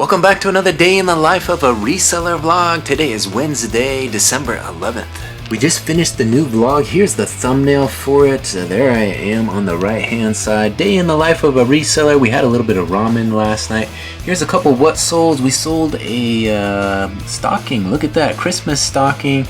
Welcome back to another day in the life of a reseller vlog. Today is Wednesday, December 11th. We just finished the new vlog. Here's the thumbnail for it. There I am on the right hand side. Day in the life of a reseller. We had a little bit of ramen last night. Here's a couple what solds. We sold a stocking. Look at that, Christmas stocking.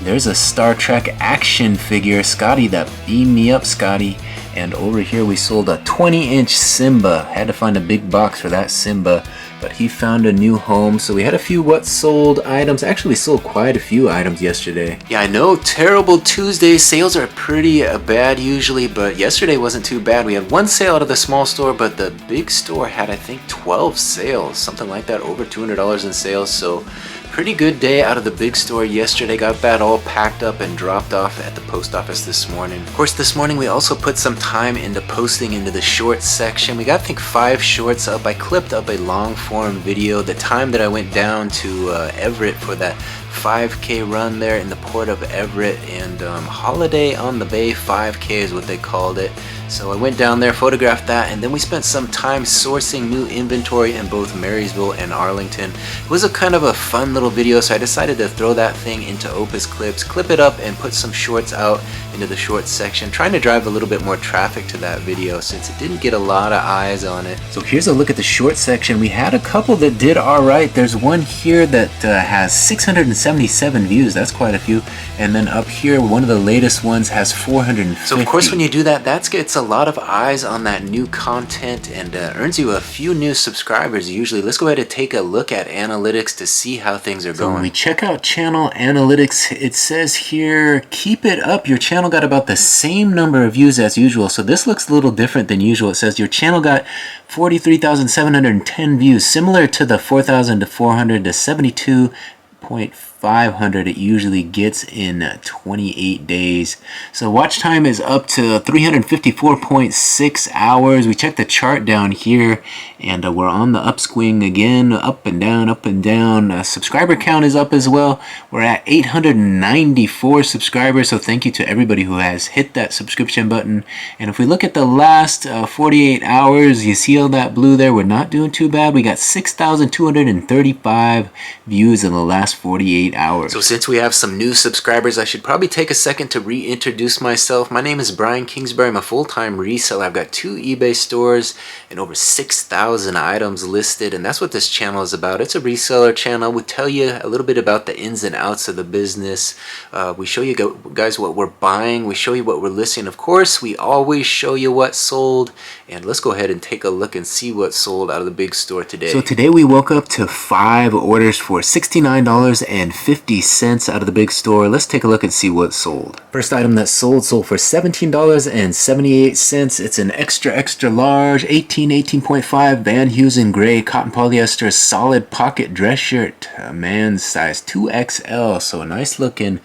There's a Star Trek action figure. Scotty, that beamed me up, Scotty. And over here we sold a 20-inch Simba. Had to find a big box for that Simba, but he found a new home. So we had a few what sold items. Actually sold quite a few items yesterday. Yeah, I know, terrible Tuesday. Sales are pretty bad usually, but yesterday wasn't too bad. We had one sale out of the small store, but the big store had, I think, 12 sales, something like that, over $200 in sales. So pretty good day out of the big store yesterday. Got that all packed up and dropped off at the post office this morning. Of course, this morning we also put some time into posting into the shorts section. We got, I think, 5 shorts up. I clipped up a long form video. The time that I went down to Everett for that 5K run there in the port of Everett, and Holiday on the Bay 5K is what they called it. So I went down there, photographed that, and then we spent some time sourcing new inventory in both Marysville and Arlington. It was a kind of a fun little video, so I decided to throw that thing into Opus Clips, clip it up, and put some shorts out into the shorts section, trying to drive a little bit more traffic to that video since it didn't get a lot of eyes on it. So here's a look at the shorts section. We had a couple that did alright. There's one here that has 677 views. That's quite a few. And then up here, one of the latest ones has 450. So of course, when you do that, that gets a lot of eyes on that new content and earns you a few new subscribers usually. Let's go ahead and take a look at analytics to see how things are going. When we check out channel analytics, it says here, keep it up. Your channel got about the same number of views as usual. So this looks a little different than usual. It says your channel got 43,710 views, similar to the 4,400 to 72,500 it usually gets in 28 days. So watch time is up to 354.6 hours. We check the chart down here, and we're on the upswing again, up and down, up and down. Subscriber count is up as well. We're at 894 subscribers, so thank you to everybody who has hit that subscription button. And if we look at the last 48 hours, you see all that blue there? We're not doing too bad. We got 6,235 views in the last 48 hours. So since we have some new subscribers, I should probably take a second to reintroduce myself. My name is Brian Kingsbury. I'm a full-time reseller. I've got 2 eBay stores and over 6,000 items listed, and that's what this channel is about. It's a reseller channel. We tell you a little bit about the ins and outs of the business. We show you guys what we're buying. We show you what we're listing. Of course, we always show you what sold, and let's go ahead and take a look and see what sold out of the big store today. So today we woke up to 5 orders for $69.50 out of the big store. Let's take a look and see what sold. First item that sold for $17.78. It's an extra large 18.5 Van Heusen gray cotton polyester solid pocket dress shirt, man's size 2XL. So a nice looking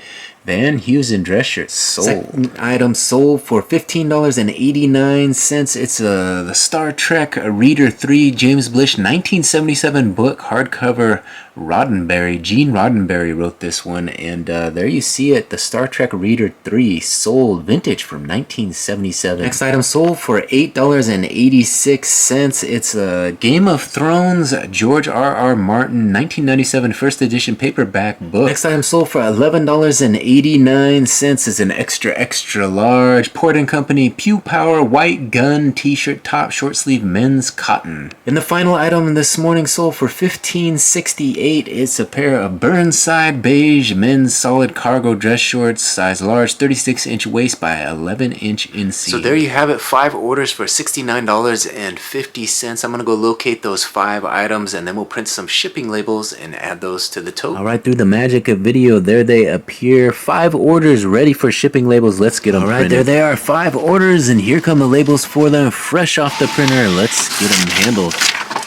Van Heusen dress shirt sold. Second item sold for $15.89. It's the Star Trek Reader 3 James Blish 1977 book hardcover. Roddenberry, Gene Roddenberry wrote this one, and there you see it, the Star Trek Reader 3, sold, vintage from 1977. Next item sold for $8.86. It's a Game of Thrones George R.R. Martin 1997 first edition paperback book. Next item sold for $11.89. It's an extra large Port & Company Pew Power white gun t-shirt top short sleeve men's cotton. And the final item this morning sold for $15.68. It's a pair of Burnside beige men's solid cargo dress shorts, size large, 36-inch waist by 11-inch inseam. So there you have it, 5 orders for $69.50. I'm going to go locate those 5 items, and then we'll print some shipping labels and add those to the tote. Alright, through the magic of video, there they appear. 5 orders ready for shipping labels. Let's get them printed. Alright, there they are, 5 orders, and here come the labels for them, fresh off the printer. Let's get them handled.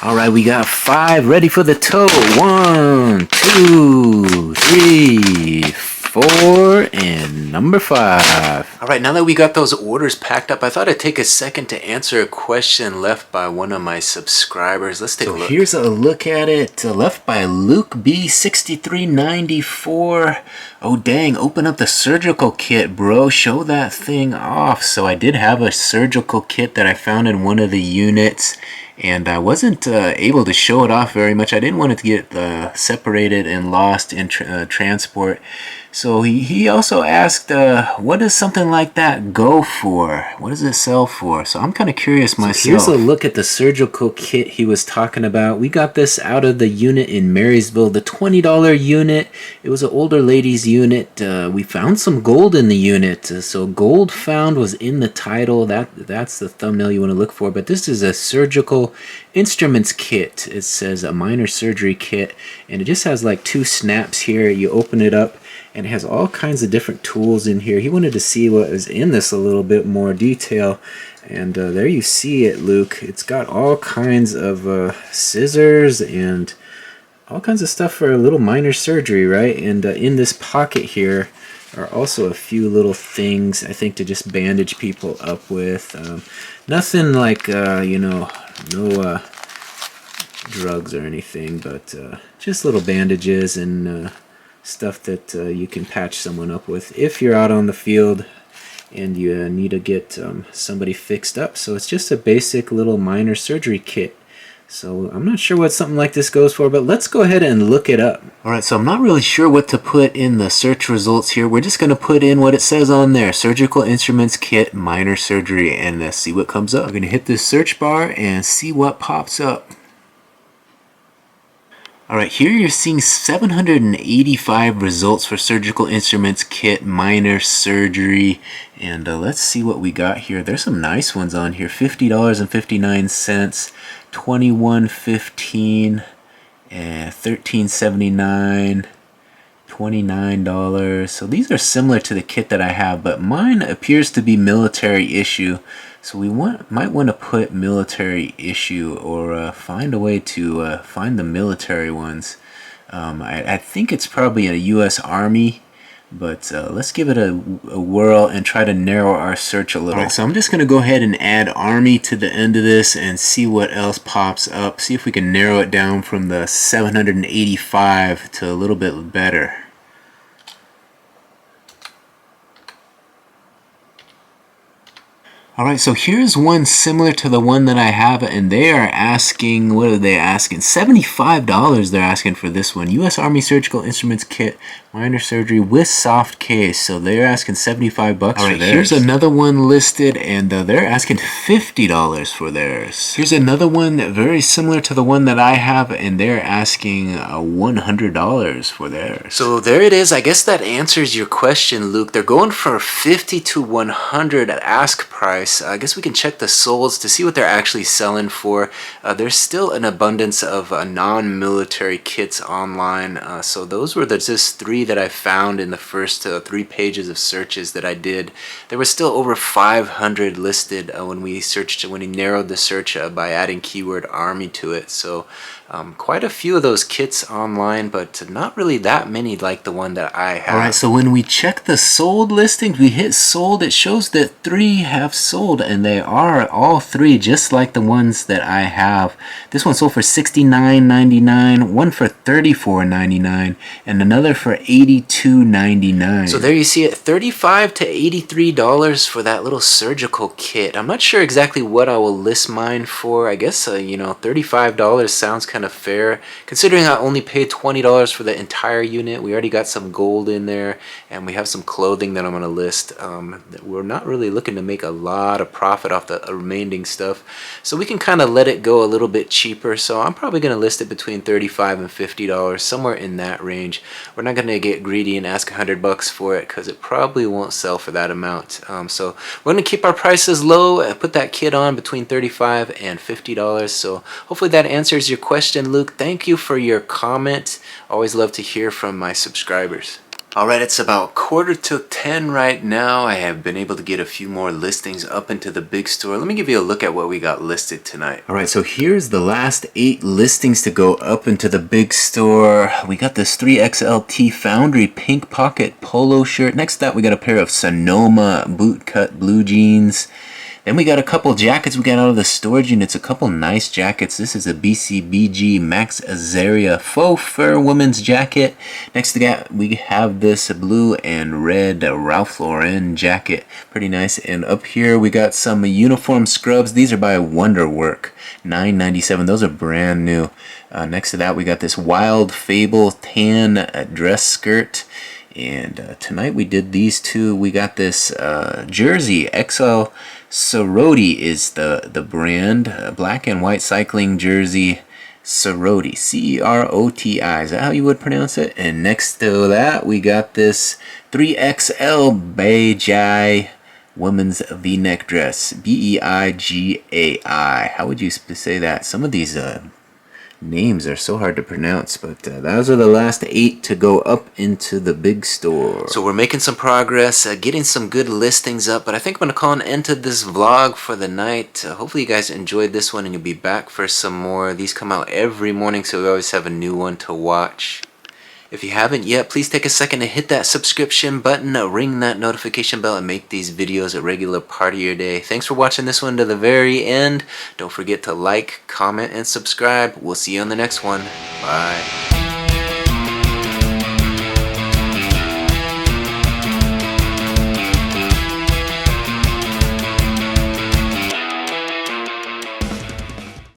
Alright, we got 5 ready for the tote. 1, 2, 3, 4, and number 5. Alright, now that we got those orders packed up, I thought I'd take a second to answer a question left by one of my subscribers. Let's take a look. Here's a look at it, left by Luke B6394. Oh dang, open up the surgical kit, bro. Show that thing off. So I did have a surgical kit that I found in one of the units, and I wasn't able to show it off very much. I didn't want it to get separated and lost in transport. So he also asked, what does something like that go for? What does it sell for? So I'm kind of curious myself. So here's a look at the surgical kit he was talking about. We got this out of the unit in Marysville, the $20 unit. It was an older lady's unit. We found some gold in the unit. So gold found was in the title. That's the thumbnail you want to look for. But this is a surgical instruments kit. It says a minor surgery kit, and it just has like 2 snaps here. You open it up, and it has all kinds of different tools in here. He wanted to see what was in this a little bit more detail, and there you see it, Luke. It's got all kinds of scissors and all kinds of stuff for a little minor surgery, right? And in this pocket here are also a few little things, I think, to just bandage people up with. Nothing like, you know, no drugs or anything, but just little bandages and stuff that you can patch someone up with if you're out on the field and you need to get somebody fixed up. So it's just a basic little minor surgery kit. So I'm not sure what something like this goes for, but let's go ahead and look it up. Alright, so I'm not really sure what to put in the search results here. We're just going to put in what it says on there. Surgical instruments kit, minor surgery, and see what comes up. We're going to hit this search bar and see what pops up. Alright, here you're seeing 785 results for surgical instruments kit, minor surgery, and let's see what we got here. There's some nice ones on here. $50.59, $21.15, and $13.79, $29. So these are similar to the kit that I have, but mine appears to be military issue. So we might want to put military issue, or find a way to find the military ones. I think it's probably a U.S. Army, but let's give it a whirl and try to narrow our search a little. Alright, so I'm just going to go ahead and add Army to the end of this and see what else pops up. See if we can narrow it down from the 785 to a little bit better. Alright, so here's one similar to the one that I have, and they are asking, what are they asking? $75 they're asking for this one. U.S. Army Surgical Instruments Kit, minor surgery with soft case. So they're asking $75 for theirs. Here's another one listed, and they're asking $50 for theirs. Here's another one very similar to the one that I have, and they're asking $100 for theirs. So there it is. I guess that answers your question, Luke. They're going for $50 to $100 at ask price. I guess we can check the solds to see what they're actually selling for. There's still an abundance of non-military kits online. So those were just 3 that I found in the first 3 pages of searches that I did. There was still over 500 listed when we narrowed the search by adding keyword Army to it. So quite a few of those kits online, but not really that many like the one that I have. Alright, so when we check the sold listings, we hit sold, it shows that 3 have sold, and they are all 3 just like the ones that I have. This one sold for $69.99, one for $34.99, and another for $82.99. So there you see it, $35 to $83 for that little surgical kit. I'm not sure exactly what I will list mine for. I guess you know, $35 sounds kind of fair, considering I only paid $20 for the entire unit. We already got some gold in there, and we have some clothing that I'm going to list. We're not really looking to make a lot of profit off the remaining stuff, so we can kind of let it go a little bit cheaper. So I'm probably going to list it between $35 and $50, somewhere in that range. We're not going to get greedy and ask $100 for it, because it probably won't sell for that amount. So we're going to keep our prices low and put that kit on between $35 and $50. So hopefully that answers your question, Luke. Thank you for your comment. Always love to hear from my subscribers. Alright, it's about 9:45 right now. I have been able to get a few more listings up into the big store. Let me give you a look at what we got listed tonight. Alright, so here's the last 8 listings to go up into the big store. We got this 3XLT Foundry pink pocket polo shirt. Next to that, we got a pair of Sonoma bootcut blue jeans. Then we got a couple jackets we got out of the storage units. A couple nice jackets. This is a BCBG Max Azaria faux fur women's jacket. Next to that, we have this blue and red Ralph Lauren jacket. Pretty nice. And up here, we got some uniform scrubs. These are by Wonderwork. $9.97. Those are brand new. Next to that, we got this Wild Fable tan dress skirt. And tonight we did these two. We got this jersey. XL Soroti is the brand. Black and white cycling jersey. Soroti. C-E-R-O-T-I. Is that how you would pronounce it? And next to that, we got this 3XL Beijai women's V-neck dress. B-E-I-G-A-I. How would you say that? Some of these names are so hard to pronounce, but those are the last 8 to go up into the big store. So we're making some progress, getting some good listings up, but I think I'm going to call an end to this vlog for the night. Hopefully you guys enjoyed this one and you'll be back for some more. These come out every morning, so we always have a new one to watch. If you haven't yet, please take a second to hit that subscription button, ring that notification bell, and make these videos a regular part of your day. Thanks for watching this one to the very end. Don't forget to like, comment, and subscribe. We'll see you on the next one. Bye.